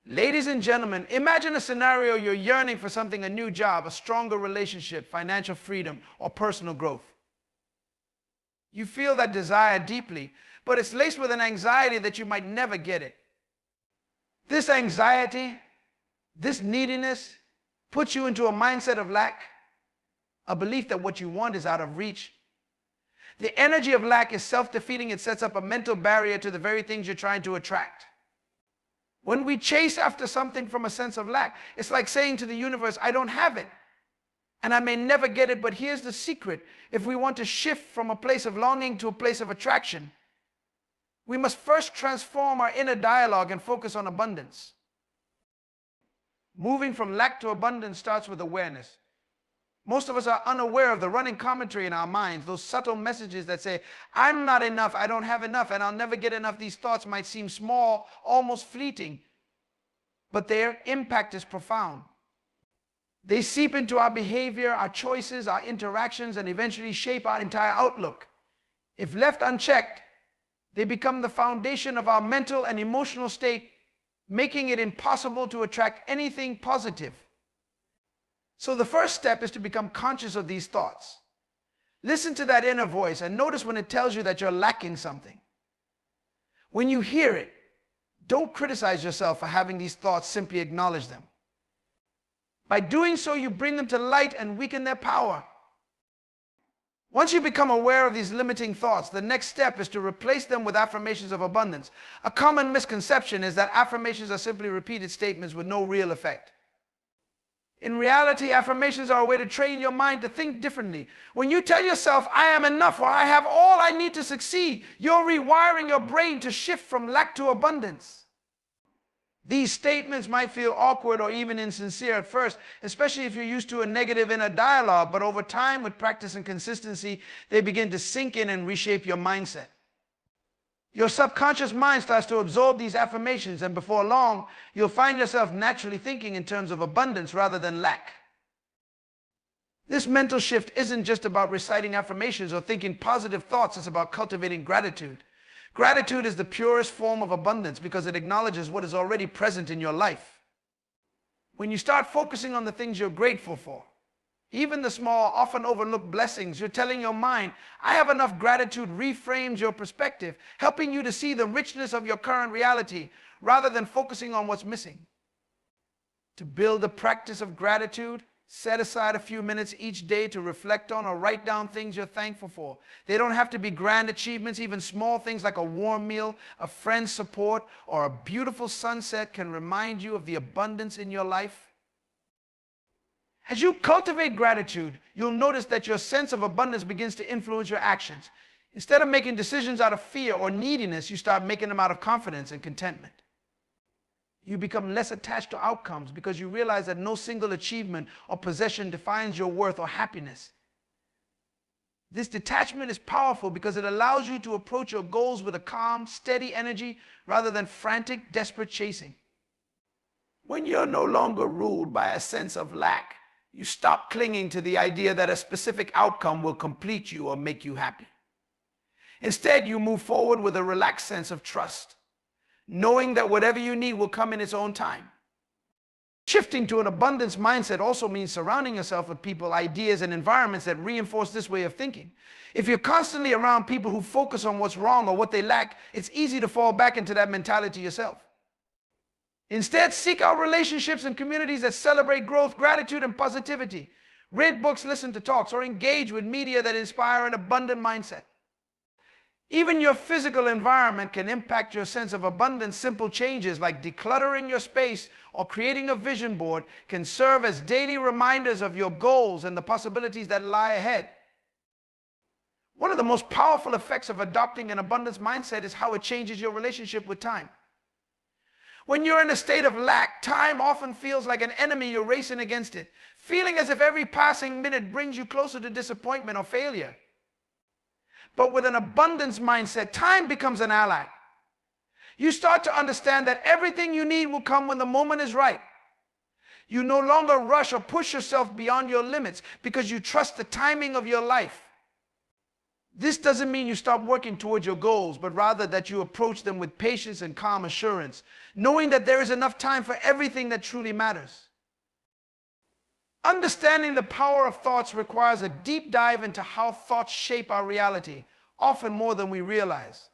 Ladies and gentlemen, imagine a scenario you're yearning for something, a new job, a stronger relationship, financial freedom, or personal growth. You feel that desire deeply, but it's laced with an anxiety that you might never get it. This anxiety, this neediness, puts you into a mindset of lack, a belief that what you want is out of reach. The energy of lack is self-defeating. It sets up a mental barrier to the very things you're trying to attract. When we chase after something from a sense of lack, it's like saying to the universe, I don't have it, and I may never get it, but here's the secret. If we want to shift from a place of longing to a place of attraction, we must first transform our inner dialogue and focus on abundance. Moving from lack to abundance starts with awareness. Most of us are unaware of the running commentary in our minds, those subtle messages that say, I'm not enough, I don't have enough, and I'll never get enough. These thoughts might seem small, almost fleeting, but their impact is profound. They seep into our behavior, our choices, our interactions, and eventually shape our entire outlook. If left unchecked, they become the foundation of our mental and emotional state, making it impossible to attract anything positive. So the first step is to become conscious of these thoughts. Listen to that inner voice and notice when it tells you that you're lacking something. When you hear it, don't criticize yourself for having these thoughts, simply acknowledge them. By doing so, you bring them to light and weaken their power. Once you become aware of these limiting thoughts, the next step is to replace them with affirmations of abundance. A common misconception is that affirmations are simply repeated statements with no real effect. In reality, affirmations are a way to train your mind to think differently. When you tell yourself, I am enough, or I have all I need to succeed, you're rewiring your brain to shift from lack to abundance. These statements might feel awkward or even insincere at first, especially if you're used to a negative inner dialogue, but over time, with practice and consistency, they begin to sink in and reshape your mindset. Your subconscious mind starts to absorb these affirmations, and before long, you'll find yourself naturally thinking in terms of abundance rather than lack. This mental shift isn't just about reciting affirmations or thinking positive thoughts, it's about cultivating gratitude. Gratitude is the purest form of abundance because it acknowledges what is already present in your life. When you start focusing on the things you're grateful for, even the small, often overlooked blessings, you're telling your mind, I have enough gratitude, reframes your perspective, helping you to see the richness of your current reality rather than focusing on what's missing. To build a practice of gratitude, set aside a few minutes each day to reflect on or write down things you're thankful for. They don't have to be grand achievements. Even small things like a warm meal, a friend's support, or a beautiful sunset can remind you of the abundance in your life. As you cultivate gratitude, you'll notice that your sense of abundance begins to influence your actions. Instead of making decisions out of fear or neediness, you start making them out of confidence and contentment. You become less attached to outcomes because you realize that no single achievement or possession defines your worth or happiness. This detachment is powerful because it allows you to approach your goals with a calm, steady energy rather than frantic, desperate chasing. When you're no longer ruled by a sense of lack, you stop clinging to the idea that a specific outcome will complete you or make you happy. Instead, you move forward with a relaxed sense of trust, knowing that whatever you need will come in its own time. Shifting to an abundance mindset also means surrounding yourself with people, ideas, and environments that reinforce this way of thinking. If you're constantly around people who focus on what's wrong or what they lack, it's easy to fall back into that mentality yourself. Instead, seek out relationships and communities that celebrate growth, gratitude, and positivity. Read books, listen to talks, or engage with media that inspire an abundant mindset. Even your physical environment can impact your sense of abundance. Simple changes like decluttering your space or creating a vision board can serve as daily reminders of your goals and the possibilities that lie ahead. One of the most powerful effects of adopting an abundance mindset is how it changes your relationship with time. When you're in a state of lack, time often feels like an enemy. You're racing against it, feeling as if every passing minute brings you closer to disappointment or failure. But with an abundance mindset, time becomes an ally. You start to understand that everything you need will come when the moment is right. You no longer rush or push yourself beyond your limits because you trust the timing of your life. This doesn't mean you stop working towards your goals, but rather that you approach them with patience and calm assurance, knowing that there is enough time for everything that truly matters. Understanding the power of thoughts requires a deep dive into how thoughts shape our reality, often more than we realize.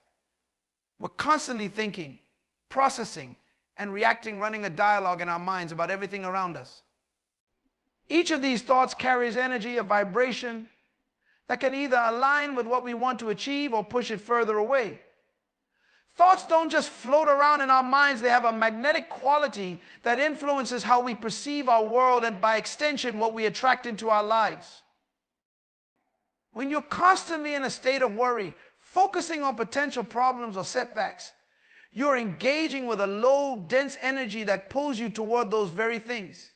We're constantly thinking, processing, and reacting, running a dialogue in our minds about everything around us. Each of these thoughts carries energy, a vibration, that can either align with what we want to achieve or push it further away. Thoughts don't just float around in our minds, they have a magnetic quality that influences how we perceive our world and by extension what we attract into our lives. When you're constantly in a state of worry, focusing on potential problems or setbacks, you're engaging with a low, dense energy that pulls you toward those very things.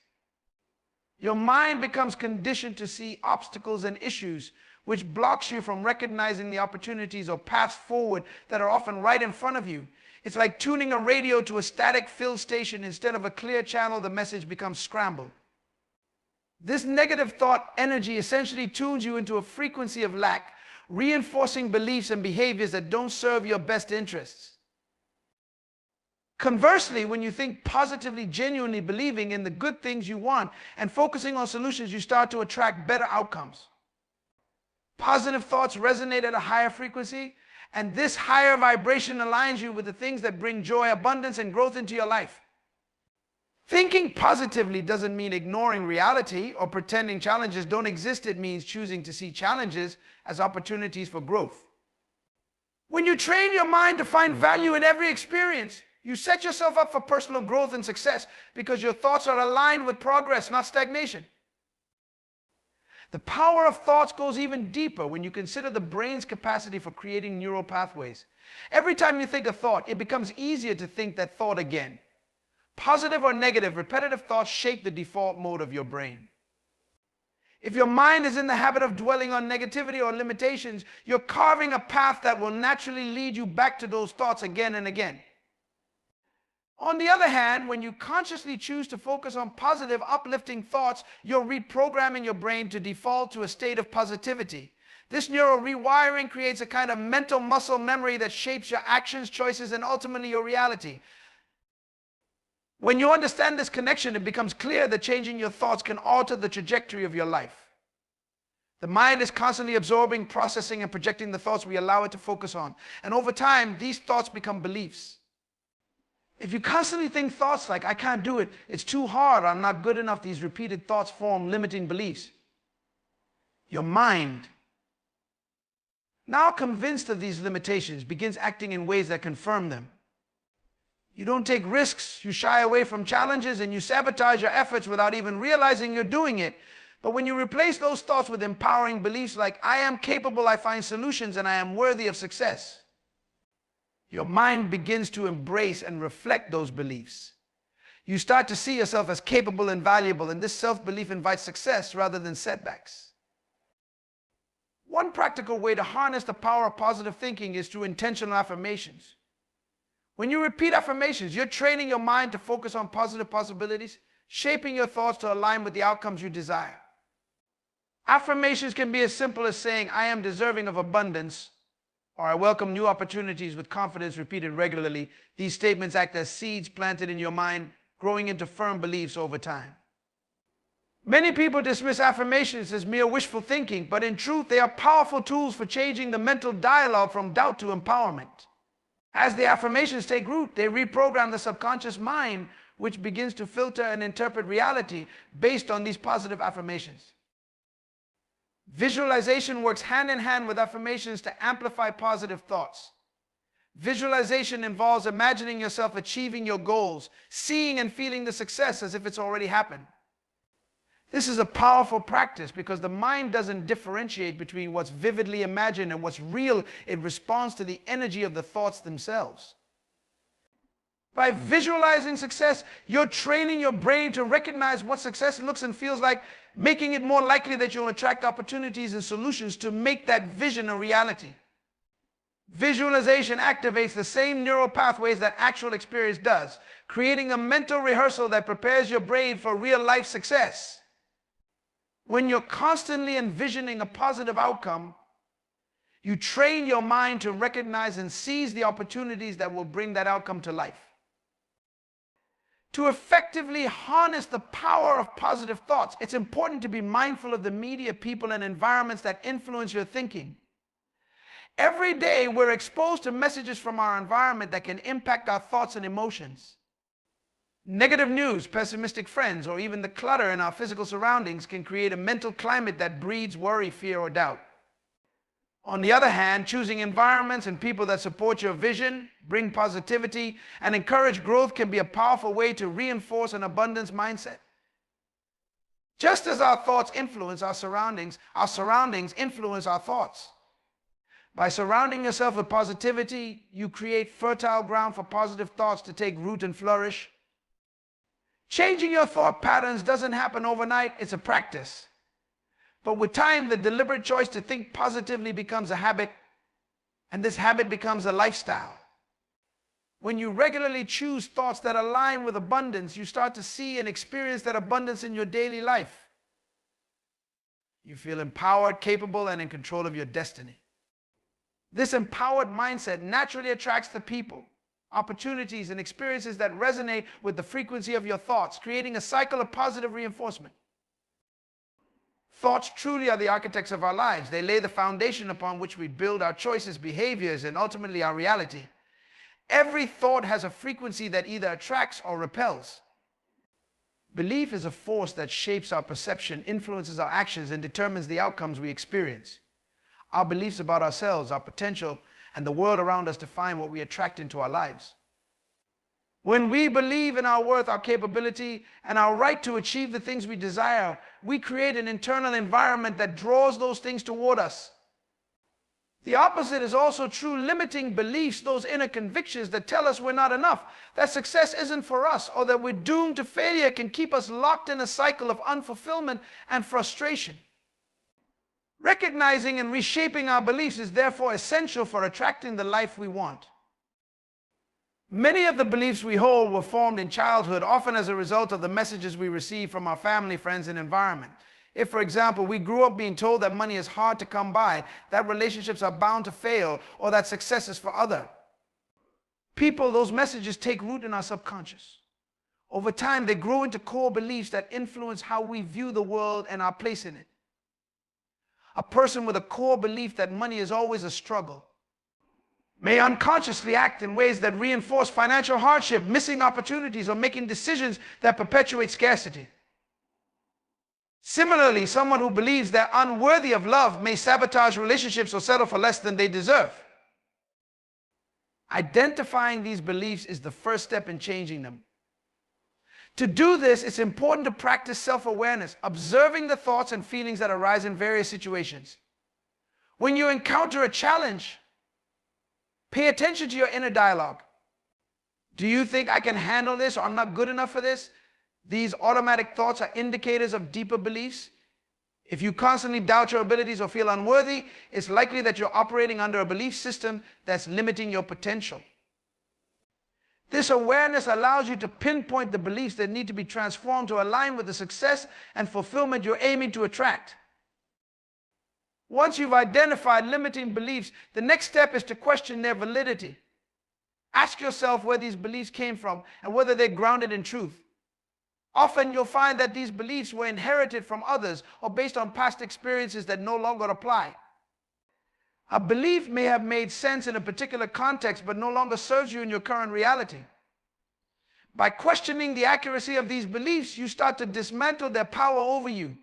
Your mind becomes conditioned to see obstacles and issues, which blocks you from recognizing the opportunities or paths forward that are often right in front of you. It's like tuning a radio to a static fill station. Instead of a clear channel, the message becomes scrambled. This negative thought energy essentially tunes you into a frequency of lack, reinforcing beliefs and behaviors that don't serve your best interests. Conversely, when you think positively, genuinely believing in the good things you want and focusing on solutions, you start to attract better outcomes. Positive thoughts resonate at a higher frequency, and this higher vibration aligns you with the things that bring joy, abundance, and growth into your life. Thinking positively doesn't mean ignoring reality or pretending challenges don't exist. It means choosing to see challenges as opportunities for growth. When you train your mind to find value in every experience, you set yourself up for personal growth and success because your thoughts are aligned with progress, not stagnation. The power of thoughts goes even deeper when you consider the brain's capacity for creating neural pathways. Every time you think a thought, it becomes easier to think that thought again. Positive or negative, repetitive thoughts shape the default mode of your brain. If your mind is in the habit of dwelling on negativity or limitations, you're carving a path that will naturally lead you back to those thoughts again and again. On the other hand, when you consciously choose to focus on positive, uplifting thoughts, you're reprogramming your brain to default to a state of positivity. This neural rewiring creates a kind of mental muscle memory that shapes your actions, choices, and ultimately your reality. When you understand this connection, it becomes clear that changing your thoughts can alter the trajectory of your life. The mind is constantly absorbing, processing, and projecting the thoughts we allow it to focus on. And over time, these thoughts become beliefs. If you constantly think thoughts like, I can't do it, it's too hard, I'm not good enough, these repeated thoughts form limiting beliefs. Your mind, now convinced of these limitations, begins acting in ways that confirm them. You don't take risks, you shy away from challenges, and you sabotage your efforts without even realizing you're doing it. But when you replace those thoughts with empowering beliefs like, I am capable, I find solutions, and I am worthy of success, your mind begins to embrace and reflect those beliefs. You start to see yourself as capable and valuable, and this self-belief invites success rather than setbacks. One practical way to harness the power of positive thinking is through intentional affirmations. When you repeat affirmations, you're training your mind to focus on positive possibilities, shaping your thoughts to align with the outcomes you desire. Affirmations can be as simple as saying, I am deserving of abundance, or I welcome new opportunities with confidence, repeated regularly. These statements act as seeds planted in your mind, growing into firm beliefs over time. Many people dismiss affirmations as mere wishful thinking, but in truth, they are powerful tools for changing the mental dialogue from doubt to empowerment. As the affirmations take root, they reprogram the subconscious mind, which begins to filter and interpret reality based on these positive affirmations. Visualization works hand in hand with affirmations to amplify positive thoughts. Visualization involves imagining yourself achieving your goals, seeing and feeling the success as if it's already happened. This is a powerful practice because the mind doesn't differentiate between what's vividly imagined and what's real. It responds to the energy of the thoughts themselves. By visualizing success, you're training your brain to recognize what success looks and feels like, making it more likely that you'll attract opportunities and solutions to make that vision a reality. Visualization activates the same neural pathways that actual experience does, creating a mental rehearsal that prepares your brain for real-life success. When you're constantly envisioning a positive outcome, You train your mind to recognize and seize the opportunities that will bring that outcome to life. To effectively harness the power of positive thoughts, it's important to be mindful of the media, people, and environments that influence your thinking. Every day, we're exposed to messages from our environment that can impact our thoughts and emotions. Negative news, pessimistic friends, or even the clutter in our physical surroundings can create a mental climate that breeds worry, fear, or doubt. On the other hand, choosing environments and people that support your vision, bring positivity, and encourage growth can be a powerful way to reinforce an abundance mindset. Just as our thoughts influence our surroundings influence our thoughts. By surrounding yourself with positivity, you create fertile ground for positive thoughts to take root and flourish. Changing your thought patterns doesn't happen overnight, it's a practice. But with time, the deliberate choice to think positively becomes a habit, and this habit becomes a lifestyle. When you regularly choose thoughts that align with abundance, you start to see and experience that abundance in your daily life. You feel empowered, capable, and in control of your destiny. This empowered mindset naturally attracts the people, opportunities, and experiences that resonate with the frequency of your thoughts, creating a cycle of positive reinforcement. Thoughts truly are the architects of our lives. They lay the foundation upon which we build our choices, behaviors, and ultimately our reality. Every thought has a frequency that either attracts or repels. Belief is a force that shapes our perception, influences our actions, and determines the outcomes we experience. Our beliefs about ourselves, our potential, and the world around us define what we attract into our lives. When we believe in our worth, our capability, and our right to achieve the things we desire, we create an internal environment that draws those things toward us. The opposite is also true. Limiting beliefs, those inner convictions that tell us we're not enough, that success isn't for us, or that we're doomed to failure, can keep us locked in a cycle of unfulfillment and frustration. Recognizing and reshaping our beliefs is therefore essential for attracting the life we want. Many of the beliefs we hold were formed in childhood, often as a result of the messages we receive from our family, friends, and environment. If, for example, we grew up being told that money is hard to come by, that relationships are bound to fail, or that success is for other people, those messages take root in our subconscious. Over time, they grow into core beliefs that influence how we view the world and our place in it. A person with a core belief that money is always a struggle may unconsciously act in ways that reinforce financial hardship, missing opportunities, or making decisions that perpetuate scarcity. Similarly, someone who believes they're unworthy of love may sabotage relationships or settle for less than they deserve. Identifying these beliefs is the first step in changing them. To do this, it's important to practice self-awareness, observing the thoughts and feelings that arise in various situations. When you encounter a challenge, pay attention to your inner dialogue. Do you think I can handle this, or I'm not good enough for this? These automatic thoughts are indicators of deeper beliefs. If you constantly doubt your abilities or feel unworthy, it's likely that you're operating under a belief system that's limiting your potential. This awareness allows you to pinpoint the beliefs that need to be transformed to align with the success and fulfillment you're aiming to attract. Once you've identified limiting beliefs, the next step is to question their validity. Ask yourself where these beliefs came from and whether they're grounded in truth. Often you'll find that these beliefs were inherited from others or based on past experiences that no longer apply. A belief may have made sense in a particular context but no longer serves you in your current reality. By questioning the accuracy of these beliefs, you start to dismantle their power over you.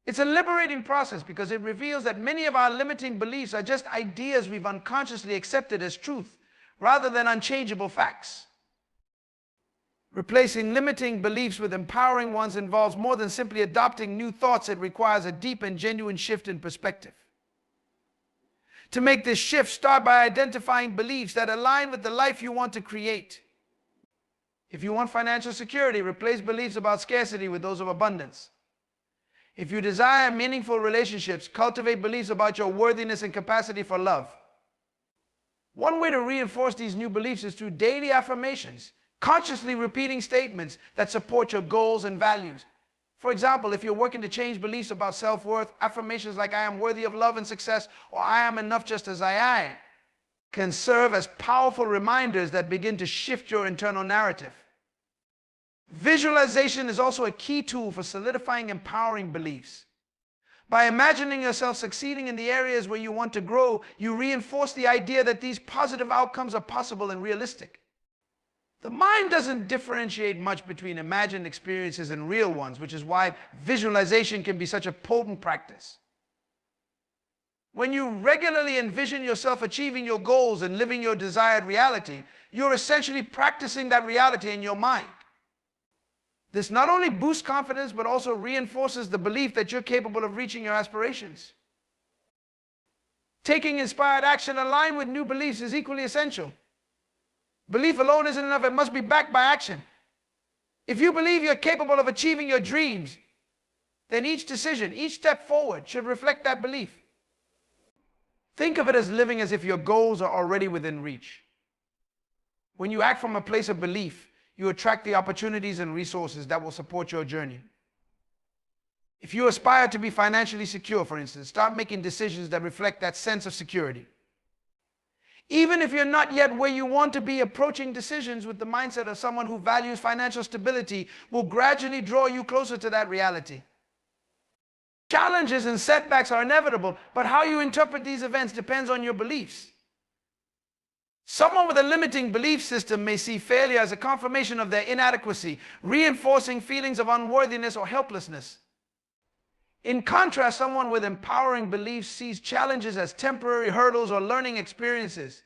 It's a liberating process because it reveals that many of our limiting beliefs are just ideas we've unconsciously accepted as truth, rather than unchangeable facts. Replacing limiting beliefs with empowering ones involves more than simply adopting new thoughts. It requires a deep and genuine shift in perspective. To make this shift, start by identifying beliefs that align with the life you want to create. If you want financial security, replace beliefs about scarcity with those of abundance. If you desire meaningful relationships, cultivate beliefs about your worthiness and capacity for love. One way to reinforce these new beliefs is through daily affirmations, consciously repeating statements that support your goals and values. For example, if you're working to change beliefs about self-worth, affirmations like I am worthy of love and success or I am enough just as I am can serve as powerful reminders that begin to shift your internal narrative. Visualization is also a key tool for solidifying empowering beliefs. By imagining yourself succeeding in the areas where you want to grow, you reinforce the idea that these positive outcomes are possible and realistic. The mind doesn't differentiate much between imagined experiences and real ones, which is why visualization can be such a potent practice. When you regularly envision yourself achieving your goals and living your desired reality, you're essentially practicing that reality in your mind. This not only boosts confidence, but also reinforces the belief that you're capable of reaching your aspirations. Taking inspired action aligned with new beliefs is equally essential. Belief alone isn't enough, it must be backed by action. If you believe you're capable of achieving your dreams, then each decision, each step forward should reflect that belief. Think of it as living as if your goals are already within reach. When you act from a place of belief, you attract the opportunities and resources that will support your journey. If you aspire to be financially secure, for instance, start making decisions that reflect that sense of security. Even if you're not yet where you want to be, approaching decisions with the mindset of someone who values financial stability will gradually draw you closer to that reality. Challenges and setbacks are inevitable, but how you interpret these events depends on your beliefs. Someone with a limiting belief system may see failure as a confirmation of their inadequacy, reinforcing feelings of unworthiness or helplessness. In contrast, someone with empowering beliefs sees challenges as temporary hurdles or learning experiences.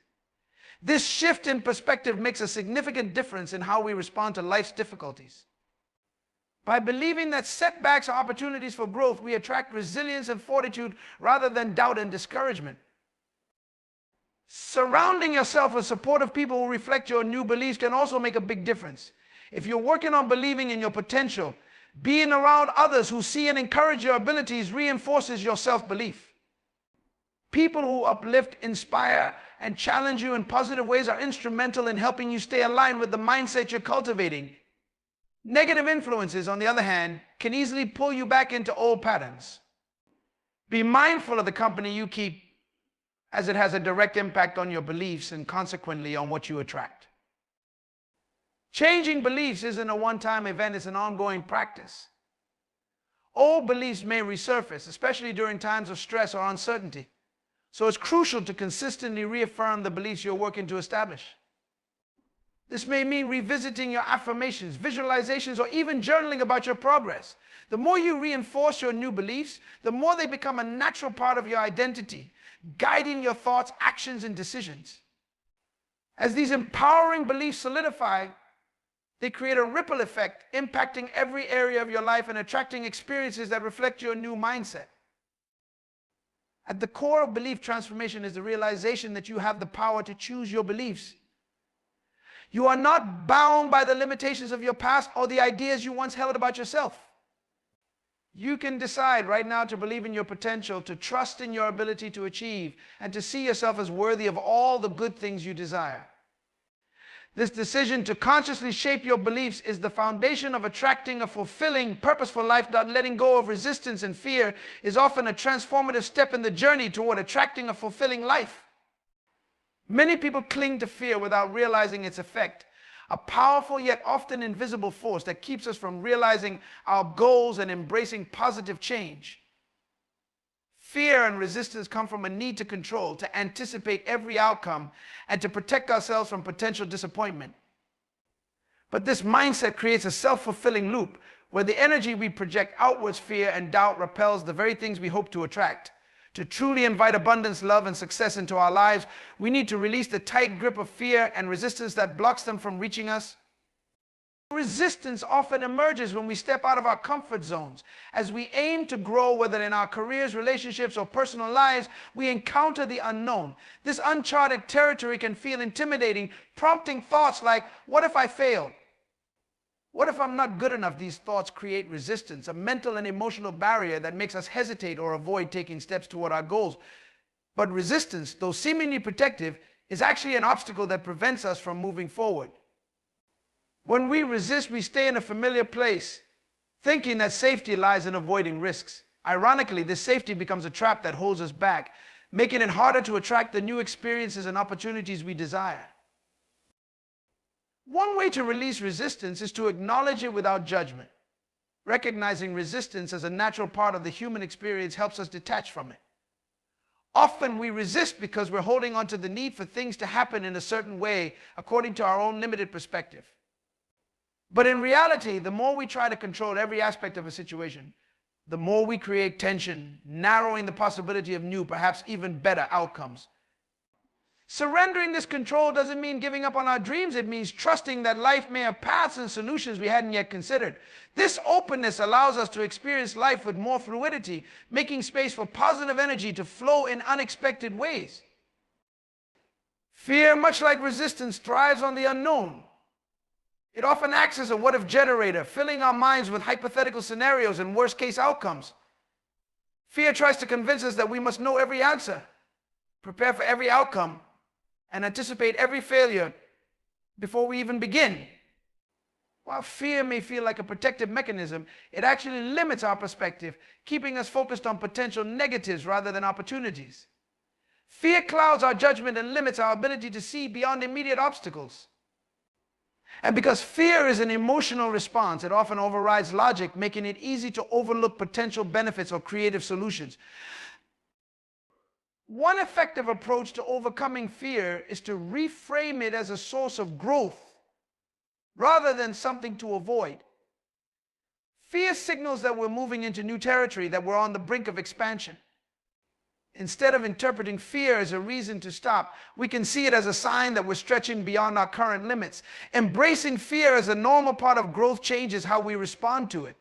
This shift in perspective makes a significant difference in how we respond to life's difficulties. By believing that setbacks are opportunities for growth, we attract resilience and fortitude rather than doubt and discouragement. Surrounding yourself with supportive people who reflect your new beliefs can also make a big difference. If you're working on believing in your potential, being around others who see and encourage your abilities reinforces your self-belief. People who uplift, inspire, and challenge you in positive ways are instrumental in helping you stay aligned with the mindset you're cultivating. Negative influences, on the other hand, can easily pull you back into old patterns. Be mindful of the company you keep, as it has a direct impact on your beliefs and consequently on what you attract. Changing beliefs isn't a one-time event, it's an ongoing practice. Old beliefs may resurface, especially during times of stress or uncertainty. So it's crucial to consistently reaffirm the beliefs you're working to establish. This may mean revisiting your affirmations, visualizations, or even journaling about your progress. The more you reinforce your new beliefs, the more they become a natural part of your identity, guiding your thoughts, actions, and decisions. As these empowering beliefs solidify, they create a ripple effect, impacting every area of your life and attracting experiences that reflect your new mindset. At the core of belief transformation is the realization that you have the power to choose your beliefs. You are not bound by the limitations of your past or the ideas you once held about yourself. You can decide right now to believe in your potential, to trust in your ability to achieve, and to see yourself as worthy of all the good things you desire. This decision to consciously shape your beliefs is the foundation of attracting a fulfilling, purposeful life. That letting go of resistance and fear is often a transformative step in the journey toward attracting a fulfilling life. Many people cling to fear without realizing its effect, a powerful yet often invisible force that keeps us from realizing our goals and embracing positive change. Fear and resistance come from a need to control, to anticipate every outcome, and to protect ourselves from potential disappointment. But this mindset creates a self-fulfilling loop where the energy we project outwards, fear and doubt, repels the very things we hope to attract. To truly invite abundance, love, and success into our lives, we need to release the tight grip of fear and resistance that blocks them from reaching us. Resistance often emerges when we step out of our comfort zones. As we aim to grow, whether in our careers, relationships, or personal lives, we encounter the unknown. This uncharted territory can feel intimidating, prompting thoughts like, what if I fail? What if I'm not good enough? These thoughts create resistance, a mental and emotional barrier that makes us hesitate or avoid taking steps toward our goals. But resistance, though seemingly protective, is actually an obstacle that prevents us from moving forward. When we resist, we stay in a familiar place, thinking that safety lies in avoiding risks. Ironically, this safety becomes a trap that holds us back, making it harder to attract the new experiences and opportunities we desire. One way to release resistance is to acknowledge it without judgment. Recognizing resistance as a natural part of the human experience helps us detach from it. Often we resist because we're holding on to the need for things to happen in a certain way according to our own limited perspective. But in reality, the more we try to control every aspect of a situation, the more we create tension, narrowing the possibility of new, perhaps even better outcomes. Surrendering this control doesn't mean giving up on our dreams. It means trusting that life may have paths and solutions we hadn't yet considered. This openness allows us to experience life with more fluidity, making space for positive energy to flow in unexpected ways. Fear, much like resistance, thrives on the unknown. It often acts as a what-if generator, filling our minds with hypothetical scenarios and worst-case outcomes. Fear tries to convince us that we must know every answer, prepare for every outcome, and anticipate every failure before we even begin. While fear may feel like a protective mechanism, it actually limits our perspective, keeping us focused on potential negatives rather than opportunities. Fear clouds our judgment and limits our ability to see beyond immediate obstacles. And because fear is an emotional response, it often overrides logic, making it easy to overlook potential benefits or creative solutions. One effective approach to overcoming fear is to reframe it as a source of growth rather than something to avoid. Fear signals that we're moving into new territory, that we're on the brink of expansion. Instead of interpreting fear as a reason to stop, we can see it as a sign that we're stretching beyond our current limits. Embracing fear as a normal part of growth changes how we respond to it.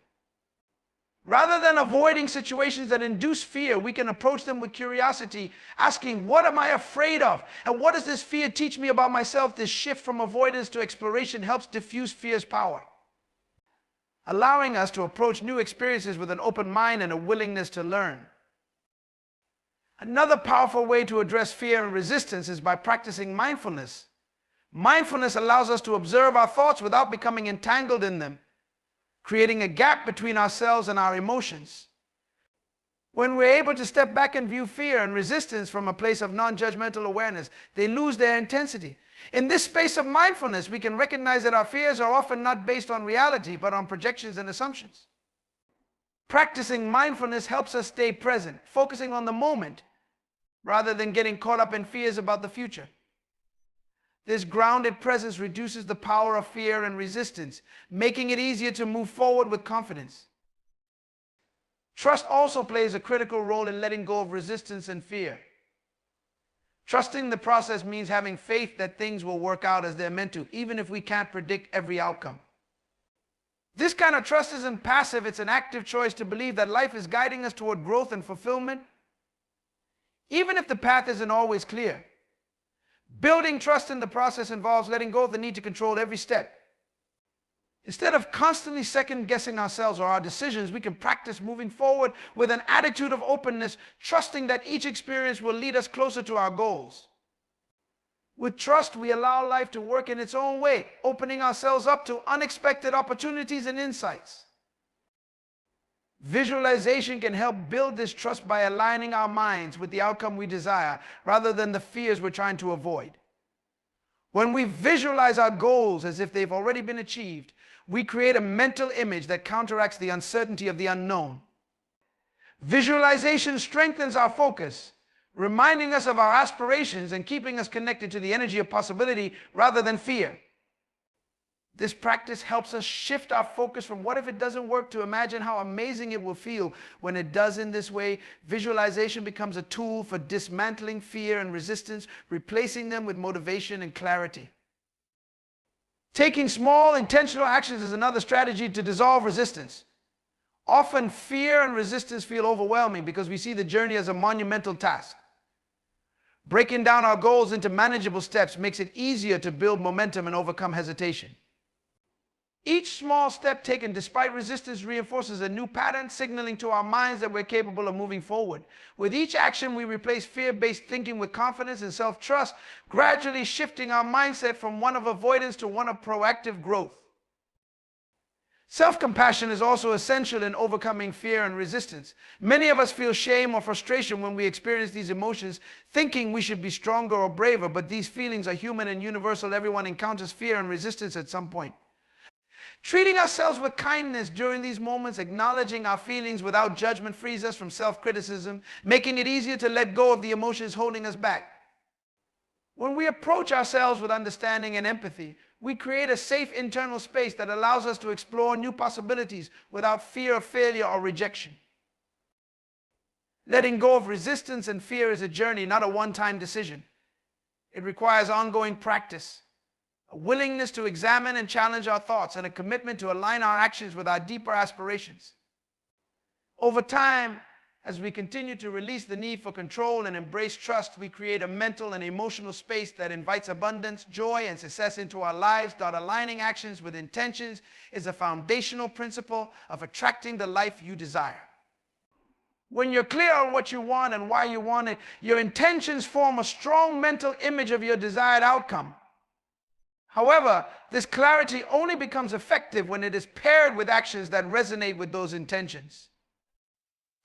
Rather than avoiding situations that induce fear, we can approach them with curiosity, asking, what am I afraid of? And what does this fear teach me about myself? This shift from avoidance to exploration helps diffuse fear's power, allowing us to approach new experiences with an open mind and a willingness to learn. Another powerful way to address fear and resistance is by practicing mindfulness. Mindfulness allows us to observe our thoughts without becoming entangled in them, creating a gap between ourselves and our emotions. When we're able to step back and view fear and resistance from a place of non-judgmental awareness, they lose their intensity. In this space of mindfulness, we can recognize that our fears are often not based on reality, but on projections and assumptions. Practicing mindfulness helps us stay present, focusing on the moment, rather than getting caught up in fears about the future. This grounded presence reduces the power of fear and resistance, making it easier to move forward with confidence. Trust also plays a critical role in letting go of resistance and fear. Trusting the process means having faith that things will work out as they're meant to, even if we can't predict every outcome. This kind of trust isn't passive, it's an active choice to believe that life is guiding us toward growth and fulfillment, even if the path isn't always clear. Building trust in the process involves letting go of the need to control every step. Instead of constantly second-guessing ourselves or our decisions, we can practice moving forward with an attitude of openness, trusting that each experience will lead us closer to our goals. With trust, we allow life to work in its own way, opening ourselves up to unexpected opportunities and insights. Visualization can help build this trust by aligning our minds with the outcome we desire, rather than the fears we're trying to avoid. When we visualize our goals as if they've already been achieved, we create a mental image that counteracts the uncertainty of the unknown. Visualization strengthens our focus, reminding us of our aspirations and keeping us connected to the energy of possibility rather than fear. This practice helps us shift our focus from what if it doesn't work to imagine how amazing it will feel when it does. In this way, visualization becomes a tool for dismantling fear and resistance, replacing them with motivation and clarity. Taking small, intentional actions is another strategy to dissolve resistance. Often, fear and resistance feel overwhelming because we see the journey as a monumental task. Breaking down our goals into manageable steps makes it easier to build momentum and overcome hesitation. Each small step taken despite resistance reinforces a new pattern, signaling to our minds that we're capable of moving forward. With each action, we replace fear-based thinking with confidence and self-trust, gradually shifting our mindset from one of avoidance to one of proactive growth. Self-compassion is also essential in overcoming fear and resistance. Many of us feel shame or frustration when we experience these emotions, thinking we should be stronger or braver, but these feelings are human and universal. Everyone encounters fear and resistance at some point. Treating ourselves with kindness during these moments, acknowledging our feelings without judgment, frees us from self-criticism, making it easier to let go of the emotions holding us back. When we approach ourselves with understanding and empathy, we create a safe internal space that allows us to explore new possibilities without fear of failure or rejection. Letting go of resistance and fear is a journey, not a one-time decision. It requires ongoing practice, a willingness to examine and challenge our thoughts, and a commitment to align our actions with our deeper aspirations. Over time, as we continue to release the need for control and embrace trust, we create a mental and emotional space that invites abundance, joy, and success into our lives. Aligning actions with intentions is a foundational principle of attracting the life you desire. When you're clear on what you want and why you want it, your intentions form a strong mental image of your desired outcome. However, this clarity only becomes effective when it is paired with actions that resonate with those intentions.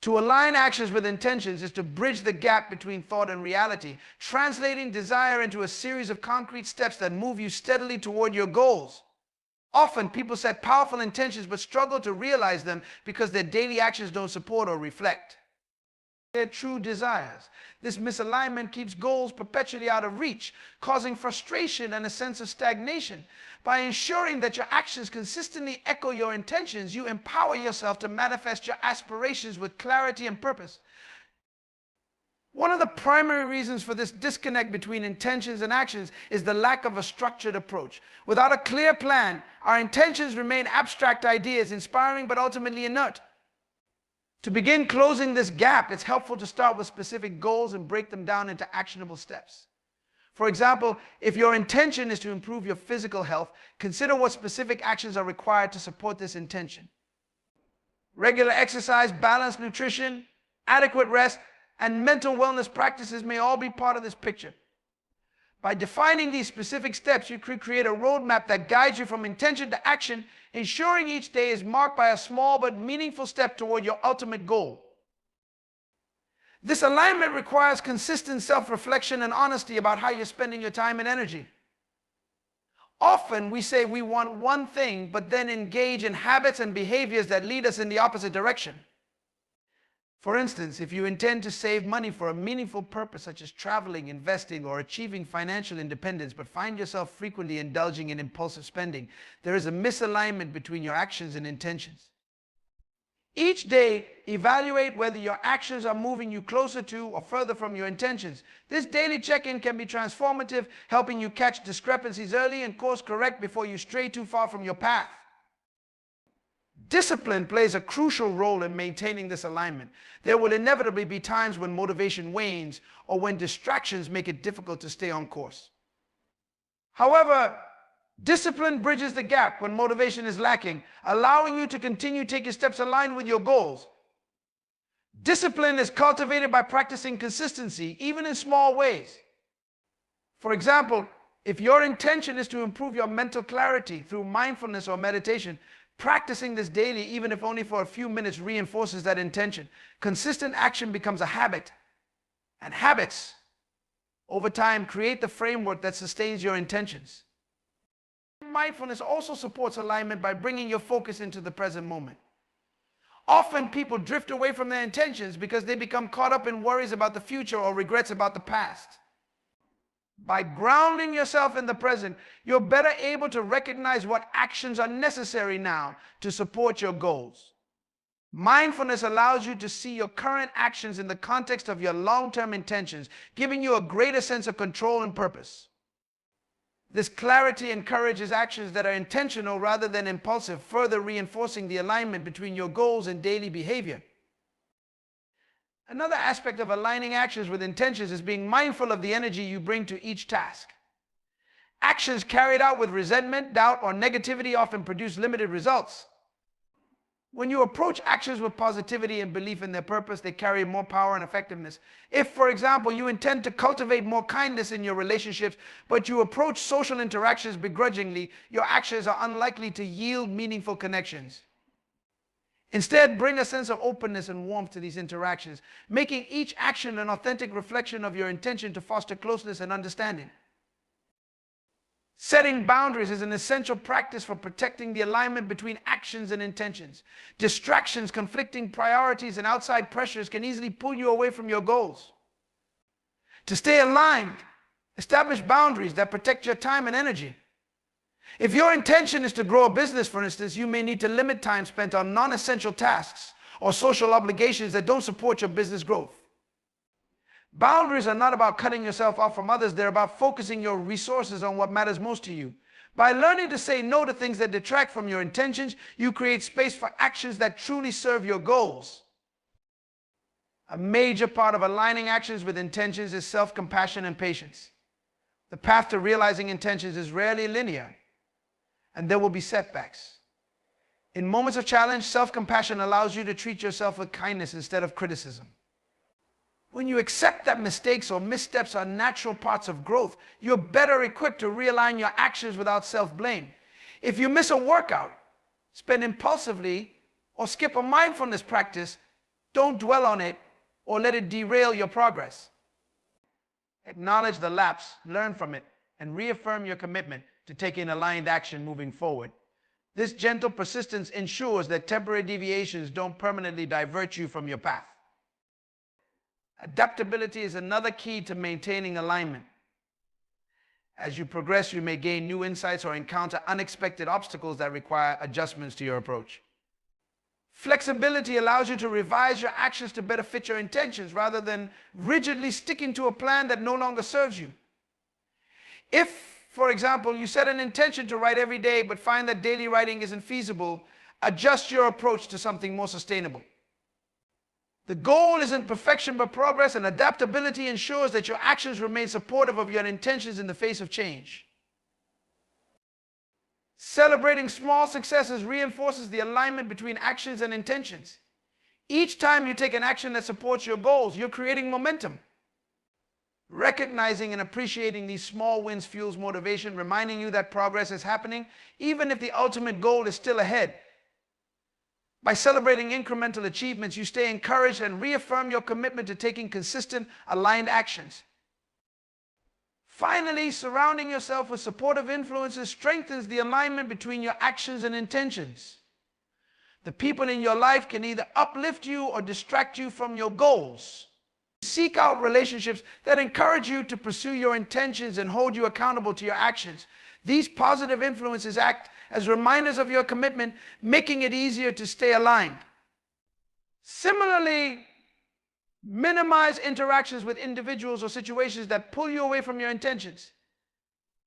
To align actions with intentions is to bridge the gap between thought and reality, translating desire into a series of concrete steps that move you steadily toward your goals. Often, people set powerful intentions but struggle to realize them because their daily actions don't support or reflect their true desires. This misalignment keeps goals perpetually out of reach, causing frustration and a sense of stagnation. By ensuring that your actions consistently echo your intentions, you empower yourself to manifest your aspirations with clarity and purpose. One of the primary reasons for this disconnect between intentions and actions is the lack of a structured approach. Without a clear plan, our intentions remain abstract ideas, inspiring but ultimately inert. To begin closing this gap, it's helpful to start with specific goals and break them down into actionable steps. For example, if your intention is to improve your physical health, consider what specific actions are required to support this intention. Regular exercise, balanced nutrition, adequate rest, and mental wellness practices may all be part of this picture. By defining these specific steps, you could create a roadmap that guides you from intention to action, ensuring each day is marked by a small but meaningful step toward your ultimate goal. This alignment requires consistent self-reflection and honesty about how you're spending your time and energy. Often we say we want one thing, but then engage in habits and behaviors that lead us in the opposite direction. For instance, if you intend to save money for a meaningful purpose such as traveling, investing, or achieving financial independence, but find yourself frequently indulging in impulsive spending, there is a misalignment between your actions and intentions. Each day, evaluate whether your actions are moving you closer to or further from your intentions. This daily check-in can be transformative, helping you catch discrepancies early and course correct before you stray too far from your path. Discipline plays a crucial role in maintaining this alignment. There will inevitably be times when motivation wanes or when distractions make it difficult to stay on course. However, discipline bridges the gap when motivation is lacking, allowing you to continue taking steps aligned with your goals. Discipline is cultivated by practicing consistency, even in small ways. For example, if your intention is to improve your mental clarity through mindfulness or meditation, practicing this daily, even if only for a few minutes, reinforces that intention. Consistent action becomes a habit, and habits, over time, create the framework that sustains your intentions. Mindfulness also supports alignment by bringing your focus into the present moment. Often people drift away from their intentions because they become caught up in worries about the future or regrets about the past. By grounding yourself in the present, you're better able to recognize what actions are necessary now to support your goals. Mindfulness allows you to see your current actions in the context of your long-term intentions, giving you a greater sense of control and purpose. This clarity encourages actions that are intentional rather than impulsive, further reinforcing the alignment between your goals and daily behavior. Another aspect of aligning actions with intentions is being mindful of the energy you bring to each task. Actions carried out with resentment, doubt, or negativity often produce limited results. When you approach actions with positivity and belief in their purpose, they carry more power and effectiveness. If, for example, you intend to cultivate more kindness in your relationships, but you approach social interactions begrudgingly, your actions are unlikely to yield meaningful connections. Instead, bring a sense of openness and warmth to these interactions, making each action an authentic reflection of your intention to foster closeness and understanding. Setting boundaries is an essential practice for protecting the alignment between actions and intentions. Distractions, conflicting priorities, and outside pressures can easily pull you away from your goals. To stay aligned, establish boundaries that protect your time and energy. If your intention is to grow a business, for instance, you may need to limit time spent on non-essential tasks or social obligations that don't support your business growth. Boundaries are not about cutting yourself off from others. They're about focusing your resources on what matters most to you. By learning to say no to things that detract from your intentions, you create space for actions that truly serve your goals. A major part of aligning actions with intentions is self-compassion and patience. The path to realizing intentions is rarely linear, and there will be setbacks. In moments of challenge, self-compassion allows you to treat yourself with kindness instead of criticism. When you accept that mistakes or missteps are natural parts of growth, you're better equipped to realign your actions without self-blame. If you miss a workout, spend impulsively, or skip a mindfulness practice, don't dwell on it or let it derail your progress. Acknowledge the lapse, learn from it, and reaffirm your commitment to taking aligned action moving forward. This gentle persistence ensures that temporary deviations don't permanently divert you from your path. Adaptability is another key to maintaining alignment. As you progress, you may gain new insights or encounter unexpected obstacles that require adjustments to your approach. Flexibility allows you to revise your actions to better fit your intentions rather than rigidly sticking to a plan that no longer serves you. If, for example, you set an intention to write every day but find that daily writing isn't feasible, adjust your approach to something more sustainable. The goal isn't perfection but progress, and adaptability ensures that your actions remain supportive of your intentions in the face of change. Celebrating small successes reinforces the alignment between actions and intentions. Each time you take an action that supports your goals, you're creating momentum. Recognizing and appreciating these small wins fuels motivation, reminding you that progress is happening, even if the ultimate goal is still ahead. By celebrating incremental achievements, you stay encouraged and reaffirm your commitment to taking consistent, aligned actions. Finally, surrounding yourself with supportive influences strengthens the alignment between your actions and intentions. The people in your life can either uplift you or distract you from your goals. Seek out relationships that encourage you to pursue your intentions and hold you accountable to your actions. These positive influences act as reminders of your commitment, making it easier to stay aligned. Similarly, minimize interactions with individuals or situations that pull you away from your intentions.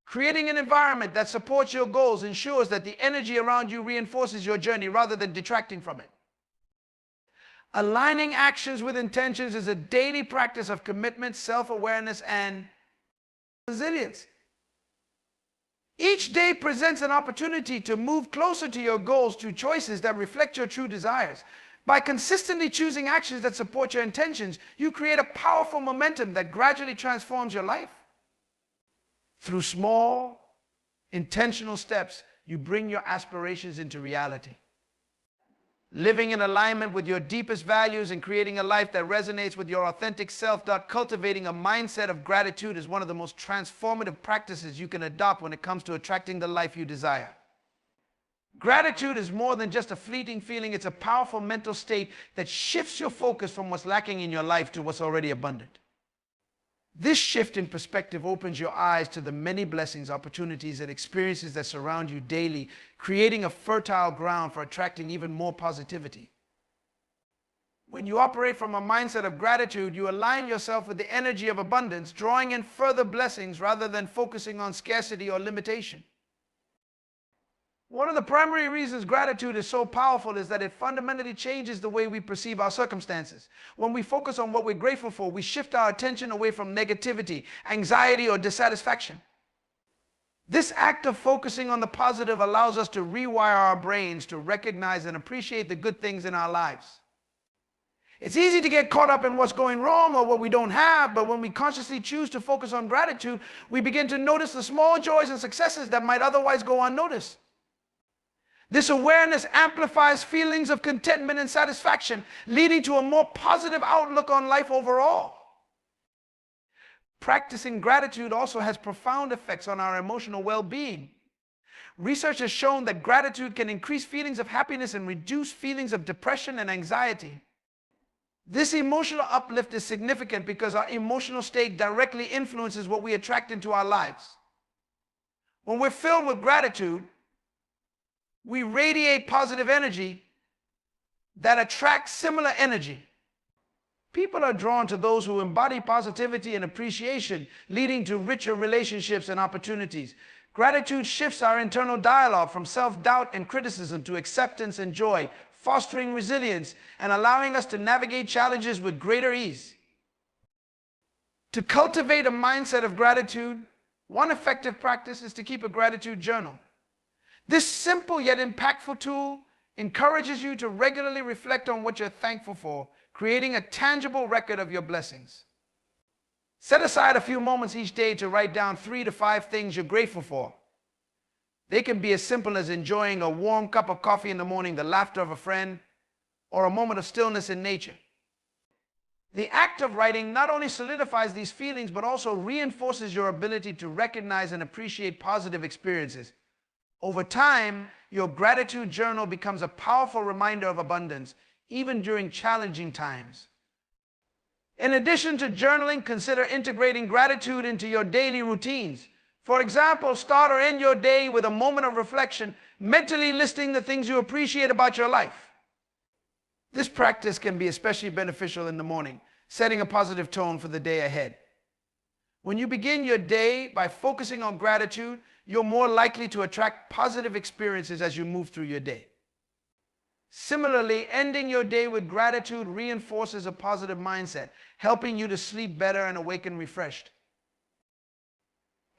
Creating an environment that supports your goals ensures that the energy around you reinforces your journey rather than detracting from it. Aligning actions with intentions is a daily practice of commitment, self-awareness, and resilience. Each day presents an opportunity to move closer to your goals through choices that reflect your true desires. By consistently choosing actions that support your intentions, you create a powerful momentum that gradually transforms your life. Through small, intentional steps, you bring your aspirations into reality. Living in alignment with your deepest values and creating a life that resonates with your authentic self. Cultivating a mindset of gratitude is one of the most transformative practices you can adopt when it comes to attracting the life you desire. Gratitude is more than just a fleeting feeling. It's a powerful mental state that shifts your focus from what's lacking in your life to what's already abundant. This shift in perspective opens your eyes to the many blessings, opportunities, and experiences that surround you daily, creating a fertile ground for attracting even more positivity. When you operate from a mindset of gratitude, you align yourself with the energy of abundance, drawing in further blessings rather than focusing on scarcity or limitation. One of the primary reasons gratitude is so powerful is that it fundamentally changes the way we perceive our circumstances. When we focus on what we're grateful for, we shift our attention away from negativity, anxiety, or dissatisfaction. This act of focusing on the positive allows us to rewire our brains to recognize and appreciate the good things in our lives. It's easy to get caught up in what's going wrong or what we don't have, but when we consciously choose to focus on gratitude, we begin to notice the small joys and successes that might otherwise go unnoticed. This awareness amplifies feelings of contentment and satisfaction, leading to a more positive outlook on life overall. Practicing gratitude also has profound effects on our emotional well-being. Research has shown that gratitude can increase feelings of happiness and reduce feelings of depression and anxiety. This emotional uplift is significant because our emotional state directly influences what we attract into our lives. When we're filled with gratitude, we radiate positive energy that attracts similar energy. People are drawn to those who embody positivity and appreciation, leading to richer relationships and opportunities. Gratitude shifts our internal dialogue from self-doubt and criticism to acceptance and joy, fostering resilience and allowing us to navigate challenges with greater ease. To cultivate a mindset of gratitude, one effective practice is to keep a gratitude journal. This simple yet impactful tool encourages you to regularly reflect on what you're thankful for, creating a tangible record of your blessings. Set aside a few moments each day to write down 3 to 5 things you're grateful for. They can be as simple as enjoying a warm cup of coffee in the morning, the laughter of a friend, or a moment of stillness in nature. The act of writing not only solidifies these feelings, but also reinforces your ability to recognize and appreciate positive experiences. Over time, your gratitude journal becomes a powerful reminder of abundance, even during challenging times. In addition to journaling, consider integrating gratitude into your daily routines. For example, start or end your day with a moment of reflection, mentally listing the things you appreciate about your life. This practice can be especially beneficial in the morning, setting a positive tone for the day ahead. When you begin your day by focusing on gratitude, you're more likely to attract positive experiences as you move through your day. Similarly, ending your day with gratitude reinforces a positive mindset, helping you to sleep better and awaken refreshed.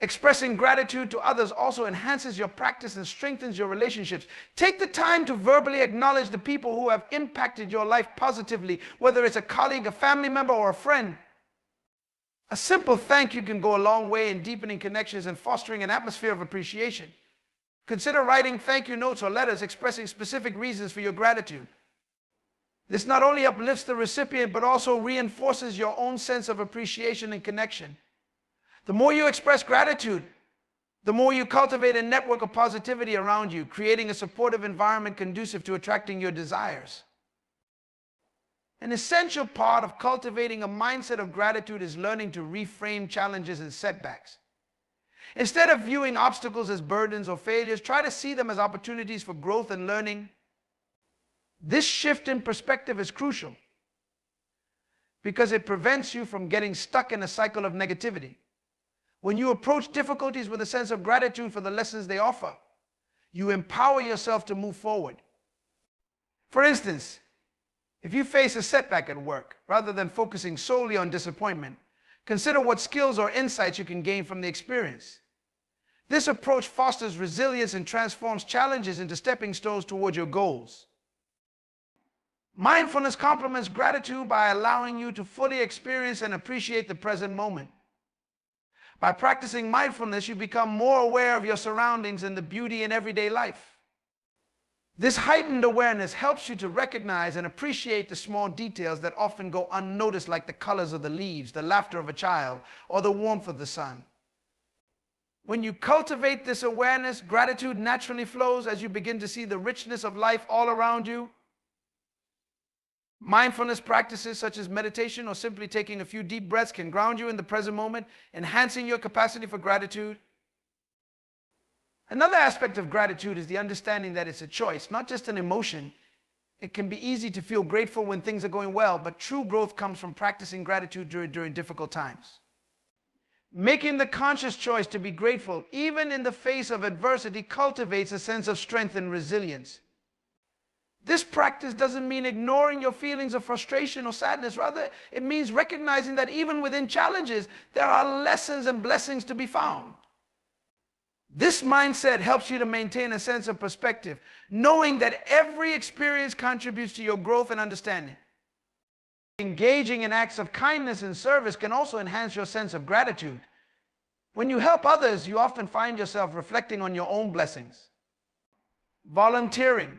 Expressing gratitude to others also enhances your practice and strengthens your relationships. Take the time to verbally acknowledge the people who have impacted your life positively, whether it's a colleague, a family member, or a friend. A simple thank you can go a long way in deepening connections and fostering an atmosphere of appreciation. Consider writing thank you notes or letters expressing specific reasons for your gratitude. This not only uplifts the recipient, but also reinforces your own sense of appreciation and connection. The more you express gratitude, the more you cultivate a network of positivity around you, creating a supportive environment conducive to attracting your desires. An essential part of cultivating a mindset of gratitude is learning to reframe challenges and setbacks. Instead of viewing obstacles as burdens or failures, try to see them as opportunities for growth and learning. This shift in perspective is crucial because it prevents you from getting stuck in a cycle of negativity. When you approach difficulties with a sense of gratitude for the lessons they offer, you empower yourself to move forward. For instance, if you face a setback at work, rather than focusing solely on disappointment, consider what skills or insights you can gain from the experience. This approach fosters resilience and transforms challenges into stepping stones toward your goals. Mindfulness complements gratitude by allowing you to fully experience and appreciate the present moment. By practicing mindfulness, you become more aware of your surroundings and the beauty in everyday life. This heightened awareness helps you to recognize and appreciate the small details that often go unnoticed, like the colors of the leaves, the laughter of a child, or the warmth of the sun. When you cultivate this awareness, gratitude naturally flows as you begin to see the richness of life all around you. Mindfulness practices such as meditation or simply taking a few deep breaths can ground you in the present moment, enhancing your capacity for gratitude. Another aspect of gratitude is the understanding that it's a choice, not just an emotion. It can be easy to feel grateful when things are going well, but true growth comes from practicing gratitude during difficult times. Making the conscious choice to be grateful, even in the face of adversity, cultivates a sense of strength and resilience. This practice doesn't mean ignoring your feelings of frustration or sadness. Rather, it means recognizing that even within challenges, there are lessons and blessings to be found. This mindset helps you to maintain a sense of perspective, knowing that every experience contributes to your growth and understanding. Engaging in acts of kindness and service can also enhance your sense of gratitude. When you help others, you often find yourself reflecting on your own blessings. Volunteering,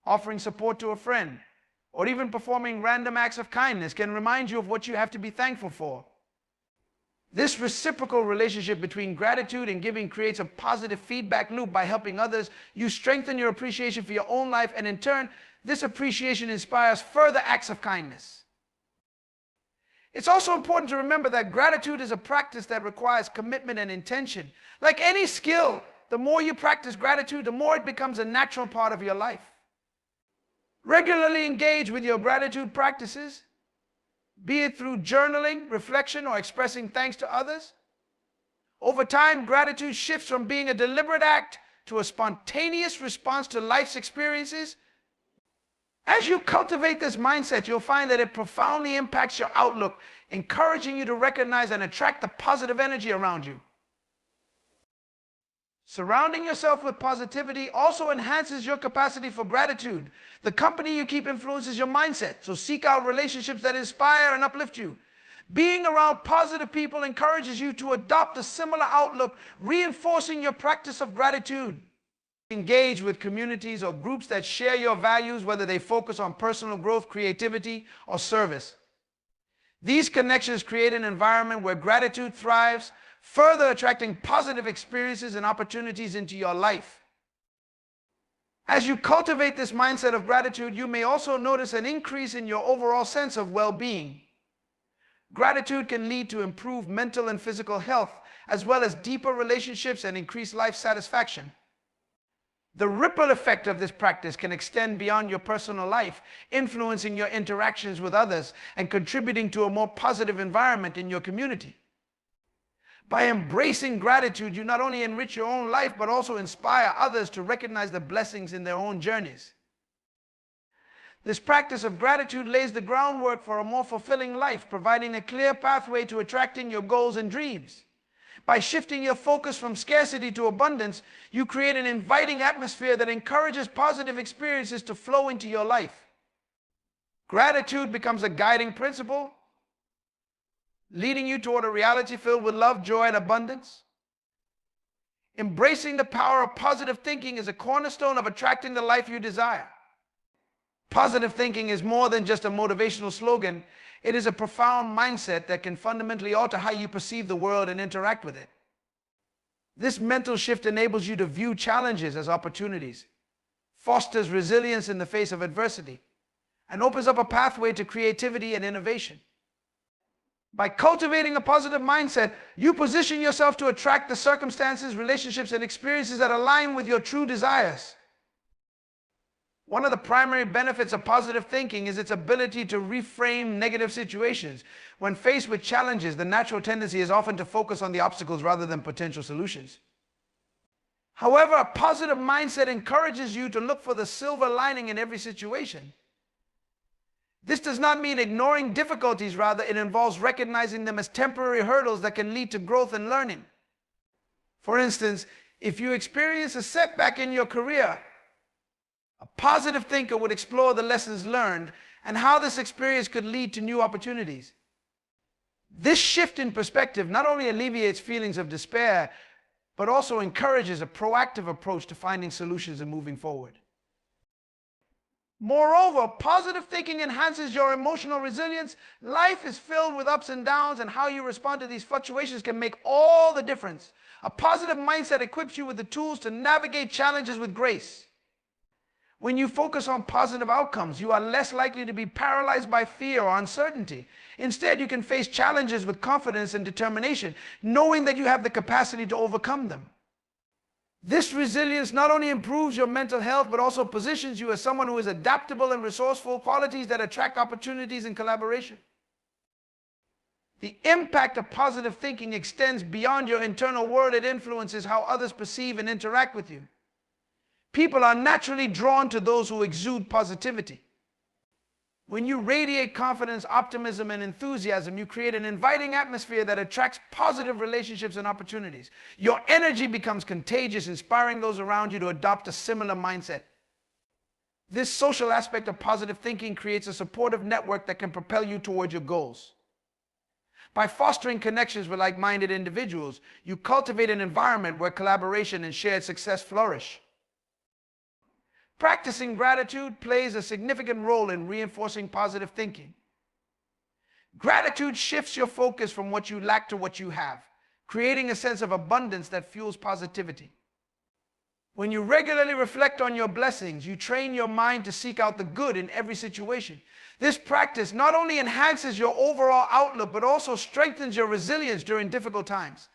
offering support to a friend, or even performing random acts of kindness can remind you of what you have to be thankful for. This reciprocal relationship between gratitude and giving creates a positive feedback loop. By helping others, you strengthen your appreciation for your own life, and in turn, this appreciation inspires further acts of kindness. It's also important to remember that gratitude is a practice that requires commitment and intention. Like any skill, the more you practice gratitude, the more it becomes a natural part of your life. Regularly engage with your gratitude practices, be it through journaling, reflection, or expressing thanks to others. Over time, gratitude shifts from being a deliberate act to a spontaneous response to life's experiences. As you cultivate this mindset, you'll find that it profoundly impacts your outlook, encouraging you to recognize and attract the positive energy around you. Surrounding yourself with positivity also enhances your capacity for gratitude. The company you keep influences your mindset, so seek out relationships that inspire and uplift you. Being around positive people encourages you to adopt a similar outlook, reinforcing your practice of gratitude. Engage with communities or groups that share your values, whether they focus on personal growth, creativity, or service. These connections create an environment where gratitude thrives, further attracting positive experiences and opportunities into your life. As you cultivate this mindset of gratitude, you may also notice an increase in your overall sense of well-being. Gratitude can lead to improved mental and physical health, as well as deeper relationships and increased life satisfaction. The ripple effect of this practice can extend beyond your personal life, influencing your interactions with others and contributing to a more positive environment in your community. By embracing gratitude, you not only enrich your own life, but also inspire others to recognize the blessings in their own journeys. This practice of gratitude lays the groundwork for a more fulfilling life, providing a clear pathway to attracting your goals and dreams. By shifting your focus from scarcity to abundance, you create an inviting atmosphere that encourages positive experiences to flow into your life. Gratitude becomes a guiding principle, leading you toward a reality filled with love, joy, and abundance. Embracing the power of positive thinking is a cornerstone of attracting the life you desire. Positive thinking is more than just a motivational slogan. It is a profound mindset that can fundamentally alter how you perceive the world and interact with it. This mental shift enables you to view challenges as opportunities, fosters resilience in the face of adversity, and opens up a pathway to creativity and innovation. By cultivating a positive mindset, you position yourself to attract the circumstances, relationships, and experiences that align with your true desires. One of the primary benefits of positive thinking is its ability to reframe negative situations. When faced with challenges, the natural tendency is often to focus on the obstacles rather than potential solutions. However, a positive mindset encourages you to look for the silver lining in every situation. This does not mean ignoring difficulties, rather, it involves recognizing them as temporary hurdles that can lead to growth and learning. For instance, if you experience a setback in your career, a positive thinker would explore the lessons learned and how this experience could lead to new opportunities. This shift in perspective not only alleviates feelings of despair, but also encourages a proactive approach to finding solutions and moving forward. Moreover, positive thinking enhances your emotional resilience. Life is filled with ups and downs, and how you respond to these fluctuations can make all the difference. A positive mindset equips you with the tools to navigate challenges with grace. When you focus on positive outcomes, you are less likely to be paralyzed by fear or uncertainty. Instead, you can face challenges with confidence and determination, knowing that you have the capacity to overcome them. This resilience not only improves your mental health, but also positions you as someone who is adaptable and resourceful, qualities that attract opportunities and collaboration. The impact of positive thinking extends beyond your internal world. It influences how others perceive and interact with you. People are naturally drawn to those who exude positivity. When you radiate confidence, optimism, and enthusiasm, you create an inviting atmosphere that attracts positive relationships and opportunities. Your energy becomes contagious, inspiring those around you to adopt a similar mindset. This social aspect of positive thinking creates a supportive network that can propel you toward your goals. By fostering connections with like-minded individuals, you cultivate an environment where collaboration and shared success flourish. Practicing gratitude plays a significant role in reinforcing positive thinking. Gratitude shifts your focus from what you lack to what you have, creating a sense of abundance that fuels positivity. When you regularly reflect on your blessings, you train your mind to seek out the good in every situation. This practice not only enhances your overall outlook, but also strengthens your resilience during difficult times.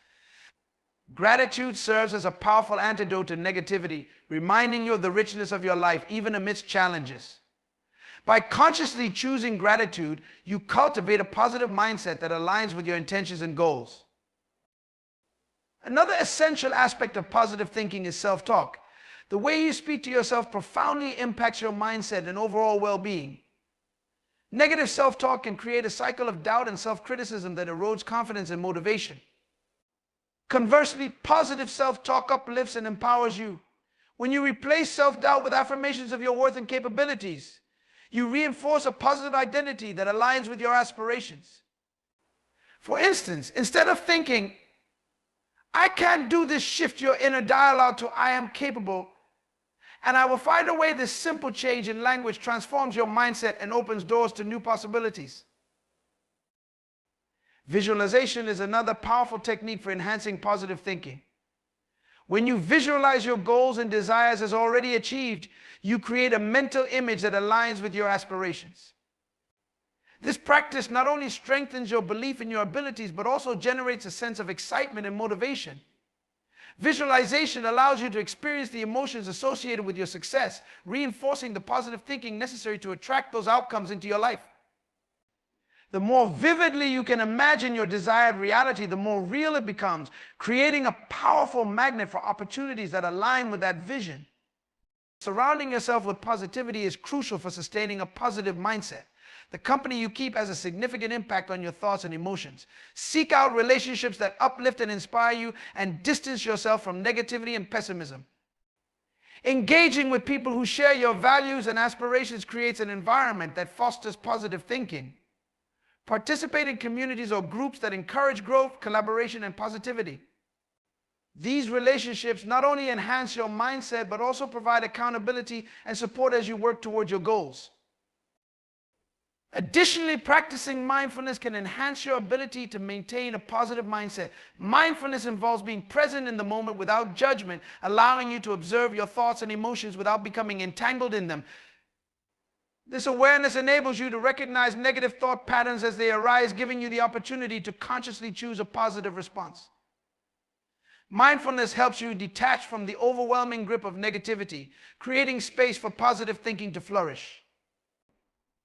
Gratitude serves as a powerful antidote to negativity, reminding you of the richness of your life, even amidst challenges. By consciously choosing gratitude, you cultivate a positive mindset that aligns with your intentions and goals. Another essential aspect of positive thinking is self-talk. The way you speak to yourself profoundly impacts your mindset and overall well-being. Negative self-talk can create a cycle of doubt and self-criticism that erodes confidence and motivation. Conversely, positive self-talk uplifts and empowers you. When you replace self-doubt with affirmations of your worth and capabilities, you reinforce a positive identity that aligns with your aspirations. For instance, instead of thinking, "I can't do this," shift your inner dialogue to "I am capable, and I will find a way." This simple change in language transforms your mindset and opens doors to new possibilities. Visualization is another powerful technique for enhancing positive thinking. When you visualize your goals and desires as already achieved, you create a mental image that aligns with your aspirations. This practice not only strengthens your belief in your abilities, but also generates a sense of excitement and motivation. Visualization allows you to experience the emotions associated with your success, reinforcing the positive thinking necessary to attract those outcomes into your life. The more vividly you can imagine your desired reality, the more real it becomes, creating a powerful magnet for opportunities that align with that vision. Surrounding yourself with positivity is crucial for sustaining a positive mindset. The company you keep has a significant impact on your thoughts and emotions. Seek out relationships that uplift and inspire you, and distance yourself from negativity and pessimism. Engaging with people who share your values and aspirations creates an environment that fosters positive thinking. Participate in communities or groups that encourage growth, collaboration, and positivity. These relationships not only enhance your mindset, but also provide accountability and support as you work towards your goals. Additionally, practicing mindfulness can enhance your ability to maintain a positive mindset. Mindfulness involves being present in the moment without judgment, allowing you to observe your thoughts and emotions without becoming entangled in them. This awareness enables you to recognize negative thought patterns as they arise, giving you the opportunity to consciously choose a positive response. Mindfulness helps you detach from the overwhelming grip of negativity, creating space for positive thinking to flourish.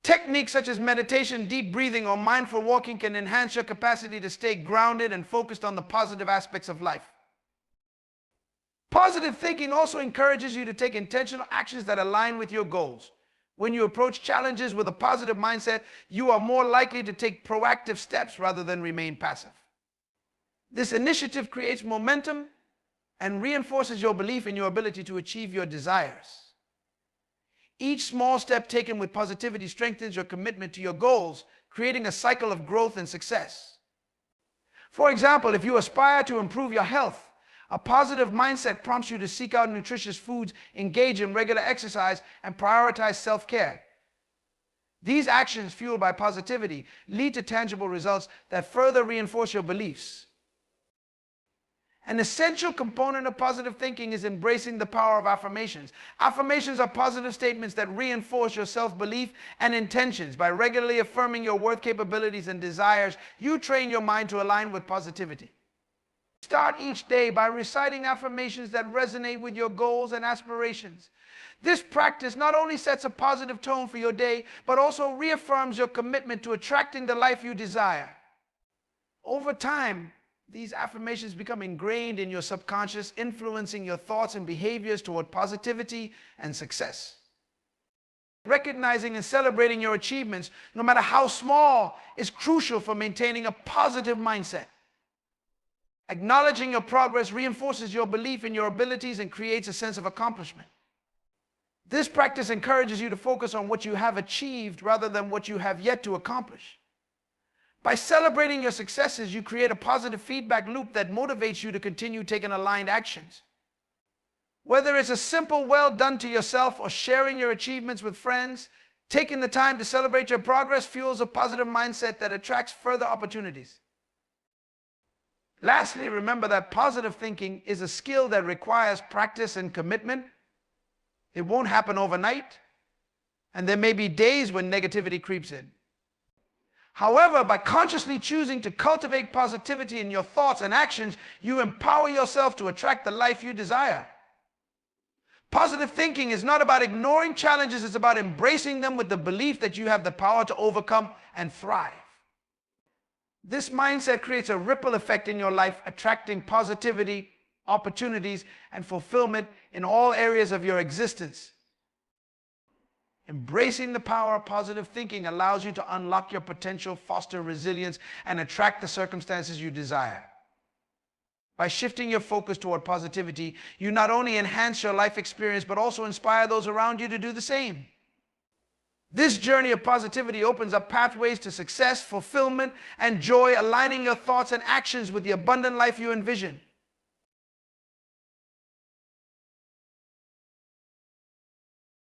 Techniques such as meditation, deep breathing, or mindful walking can enhance your capacity to stay grounded and focused on the positive aspects of life. Positive thinking also encourages you to take intentional actions that align with your goals. When you approach challenges with a positive mindset, you are more likely to take proactive steps rather than remain passive. This initiative creates momentum and reinforces your belief in your ability to achieve your desires. Each small step taken with positivity strengthens your commitment to your goals, creating a cycle of growth and success. For example, if you aspire to improve your health, a positive mindset prompts you to seek out nutritious foods, engage in regular exercise, and prioritize self-care. These actions, fueled by positivity, lead to tangible results that further reinforce your beliefs. An essential component of positive thinking is embracing the power of affirmations. Affirmations are positive statements that reinforce your self-belief and intentions. By regularly affirming your worth, capabilities, and desires, you train your mind to align with positivity. Start each day by reciting affirmations that resonate with your goals and aspirations. This practice not only sets a positive tone for your day, but also reaffirms your commitment to attracting the life you desire. Over time, these affirmations become ingrained in your subconscious, influencing your thoughts and behaviors toward positivity and success. Recognizing and celebrating your achievements, no matter how small, is crucial for maintaining a positive mindset. Acknowledging your progress reinforces your belief in your abilities and creates a sense of accomplishment. This practice encourages you to focus on what you have achieved rather than what you have yet to accomplish. By celebrating your successes, you create a positive feedback loop that motivates you to continue taking aligned actions. Whether it's a simple well done to yourself or sharing your achievements with friends, taking the time to celebrate your progress fuels a positive mindset that attracts further opportunities. Lastly, remember that positive thinking is a skill that requires practice and commitment. It won't happen overnight, and there may be days when negativity creeps in. However, by consciously choosing to cultivate positivity in your thoughts and actions, you empower yourself to attract the life you desire. Positive thinking is not about ignoring challenges, it's about embracing them with the belief that you have the power to overcome and thrive. This mindset creates a ripple effect in your life, attracting positivity, opportunities, and fulfillment in all areas of your existence. Embracing the power of positive thinking allows you to unlock your potential, foster resilience, and attract the circumstances you desire. By shifting your focus toward positivity, you not only enhance your life experience, but also inspire those around you to do the same. This journey of positivity opens up pathways to success, fulfillment, and joy, aligning your thoughts and actions with the abundant life you envision.